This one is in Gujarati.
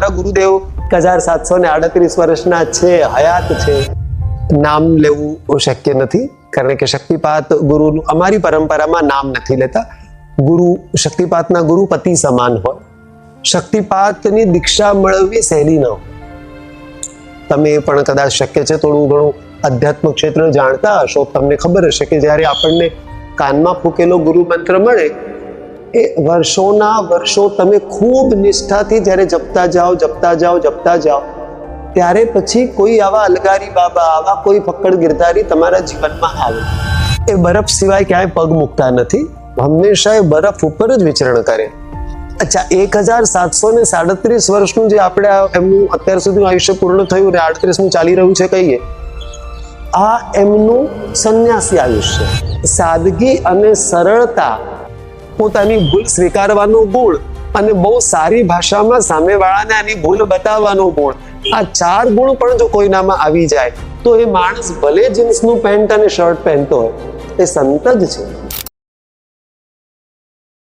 મારા ગુરુદેવ 1738 વર્ષના છે, હયાત છે. નામ લેવું શક્ય નથી, કારણ કે શક્તિપાત ગુરુનું અમારી પરંપરામાં નામ નથી લેતા. ગુરુ શક્તિપાતના ગુરુ પતિ સમાન હોય. શક્તિપાતની દીક્ષા મળવી સહેલી ન હોય. તમે પણ કદાચ શક્ય છે થોડું ઘણું અધ્યાત્મ ક્ષેત્ર જાણતા હશો, તમને ખબર હશે કે જ્યારે આપણને કાનમાં ફૂકેલો ગુરુ મંત્ર મળે એ વર્ષોના વર્ષો તમે ખૂબ નિષ્ઠાથી જ્યારે જપતા જાઓ ત્યારે પછી કોઈ આવા અલગારી બાબા, આવા કોઈ ફક્કડ ગિરધારી તમારા જીવનમાં આવે. એ બરફ સિવાય ક્યાંય પગ મૂકતા નથી, હંમેશા એ બરફ ઉપર જ વિચરણ કરે. અચ્છા, 1737 વર્ષનું જે આપણે એમનું અત્યાર સુધી આયુષ્ય પૂર્ણ થયું ને 38મું ચાલી રહ્યું છે કહીએ, આ એમનું સંન્યાસી આયુષ્ય. સાદગી અને સરળતા, પોતાની ભૂલ સ્વીકારવાનો ગુણ અને બહુ સારી ભાષામાં સામેવાળાને આની ભૂલ બતાવવાનો ગુણ, આ 4 ગુણ પણ જો કોઈનામાં આવી જાય તો એ માણસ ભલે જીન્સનું પેન્ટ અને શર્ટ પહેરતો હોય, એ સંત જ છે.